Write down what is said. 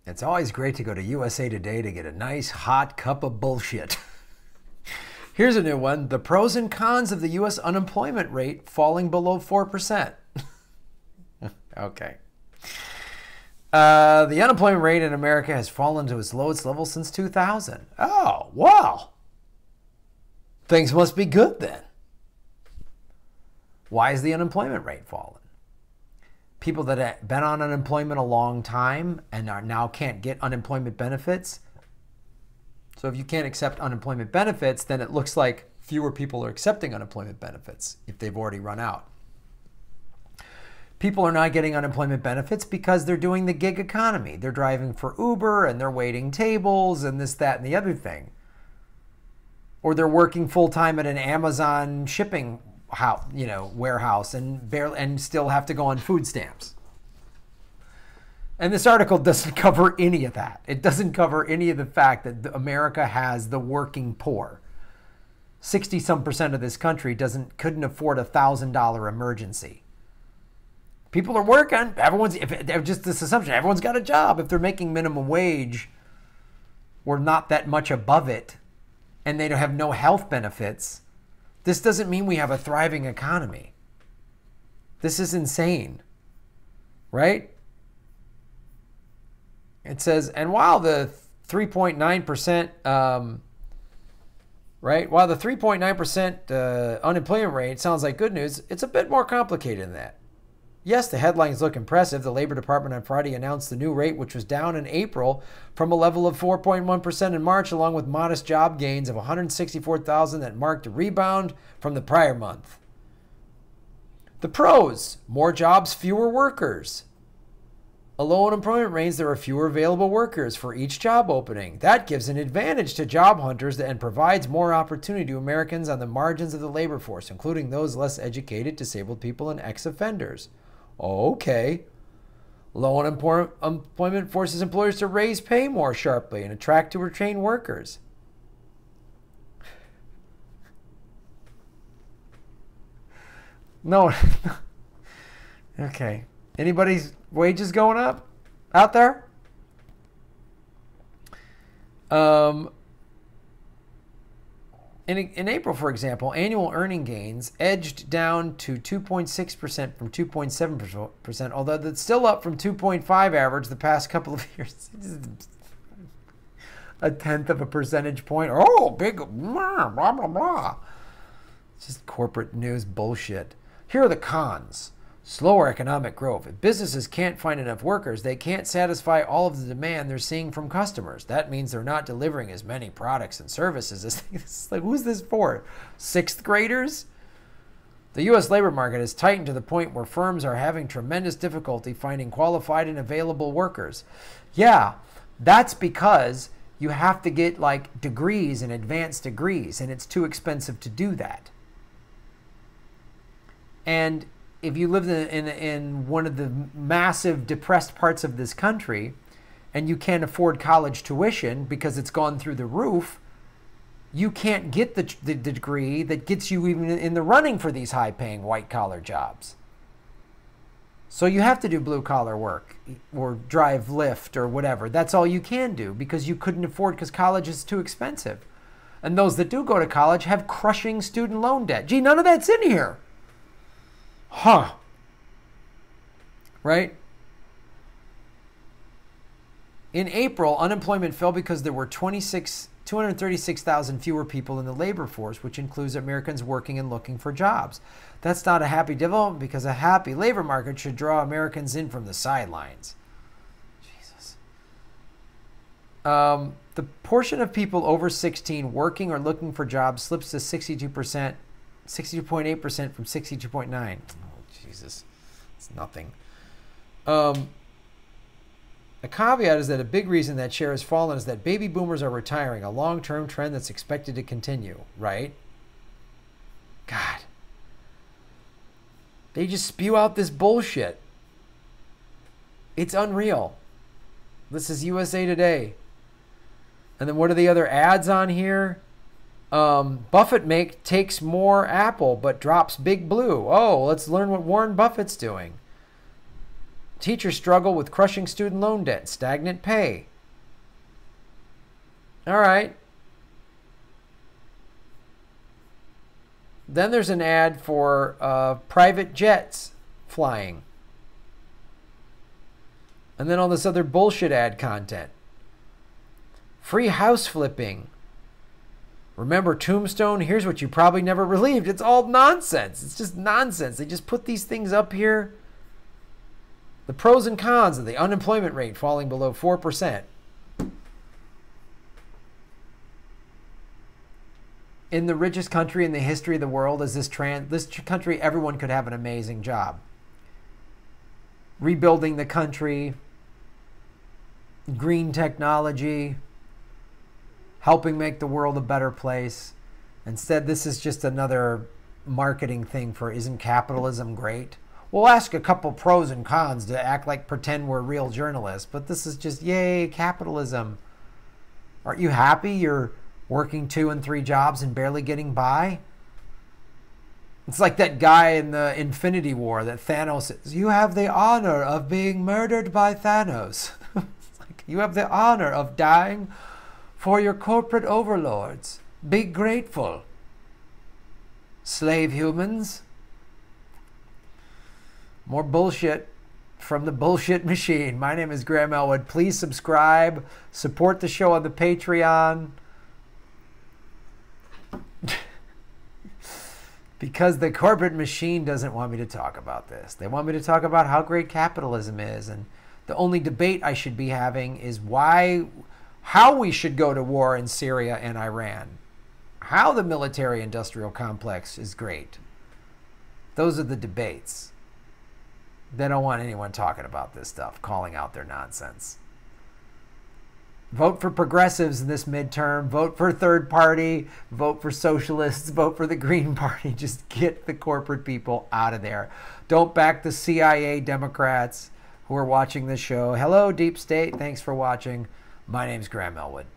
It's always great to go to USA Today to get a nice hot cup of bullshit. Here's a new one. The pros and cons of the U.S. unemployment rate falling below 4%. Okay. The unemployment rate in America has fallen to its lowest level since 2000. Oh, wow. Things must be good then. Why is the unemployment rate falling? People that have been on unemployment a long time and are now can't get unemployment benefits. So if you can't accept unemployment benefits, then it looks like fewer people are accepting unemployment benefits if they've already run out. People are not getting unemployment benefits because they're doing the gig economy. They're driving for Uber and they're waiting tables and this, that, and the other thing. Or they're working full-time at an Amazon shipping house, warehouse and still have to go on food stamps. And this article doesn't cover any of that. It doesn't cover any of the fact that America has the working poor. 60-some% of this country couldn't afford a $1,000 emergency. People are working. Just this assumption, everyone's got a job. If they're making minimum wage, or not that much above it, and they don't have no health benefits, this doesn't mean we have a thriving economy. This is insane, right? It says, and while the 3.9%, while the 3.9% unemployment rate sounds like good news, it's a bit more complicated than that. Yes, the headlines look impressive. The Labor Department on Friday announced the new rate, which was down in April from a level of 4.1% in March, along with modest job gains of 164,000 that marked a rebound from the prior month. The pros: more jobs, fewer workers. A low unemployment means there are fewer available workers for each job opening. That gives an advantage to job hunters and provides more opportunity to Americans on the margins of the labor force, including those less educated, disabled people, and ex-offenders. Okay. Low unemployment forces employers to raise pay more sharply and attract to retain workers. No. Okay. Anybody's wages going up out there? In April, for example, annual earning gains edged down to 2.6% from 2.7%, although that's still up from 2.5 average the past couple of years. A tenth of a percentage point. Oh, big blah, blah, blah, blah. It's just corporate news bullshit. Here are the cons. Slower economic growth. If businesses can't find enough workers, they can't satisfy all of the demand they're seeing from customers. That means they're not delivering as many products and services as like, who's this for? Sixth graders? The U.S. labor market has tightened to the point where firms are having tremendous difficulty finding qualified and available workers. Yeah, that's because you have to get like degrees and advanced degrees, and it's too expensive to do that. And if you live in one of the massive depressed parts of this country and you can't afford college tuition because it's gone through the roof, you can't get the degree that gets you even in the running for these high-paying white-collar jobs. So you have to do blue-collar work or drive Lyft or whatever. That's all you can do because you couldn't afford because college is too expensive. And those that do go to college have crushing student loan debt. Gee, none of that's in here. Huh. Right? In April, unemployment fell because there were 236,000 fewer people in the labor force, which includes Americans working and looking for jobs. That's not a happy development because a happy labor market should draw Americans in from the sidelines. Jesus. The portion of people over 16 working or looking for jobs slips to 62%. 62.8% from 62.9. Oh, Jesus. It's nothing. A caveat is that a big reason that share has fallen is that baby boomers are retiring, a long-term trend that's expected to continue, right? God. They just spew out this bullshit. It's unreal. This is USA Today. And then what are the other ads on here? Buffett takes more Apple but drops Big Blue. Oh, let's learn what Warren Buffett's doing. Teachers struggle with crushing student loan debt, stagnant pay. All right. Then there's an ad for private jets flying. And then all this other bullshit ad content. Free house flipping. Remember Tombstone? Here's what you probably never believed. It's all nonsense. It's just nonsense. They just put these things up here. The pros and cons of the unemployment rate falling below 4%. In the richest country in the history of the world, is this country, everyone could have an amazing job. Rebuilding the country, green technology, helping make the world a better place. Instead, this is just another marketing thing for, isn't capitalism great? We'll ask a couple pros and cons to act like pretend we're real journalists, but this is just, yay, capitalism. Aren't you happy you're working 2 and 3 jobs and barely getting by? It's like that guy in the Infinity War that Thanos says, you have the honor of being murdered by Thanos. It's like, you have the honor of dying for your corporate overlords. Be grateful. Slave humans. More bullshit from the bullshit machine. My name is Graham Elwood. Please subscribe. Support the show on the Patreon. Because the corporate machine doesn't want me to talk about this. They want me to talk about how great capitalism is. And the only debate I should be having is how we should go to war in Syria and Iran. How the military-industrial complex is great. Those are the debates. They don't want anyone talking about this stuff, calling out their nonsense. Vote for progressives in this midterm. Vote for third party. Vote for socialists. Vote for the Green Party. Just get the corporate people out of there. Don't back the CIA Democrats who are watching this show. Hello, Deep State. Thanks for watching. My name's Graham Elwood.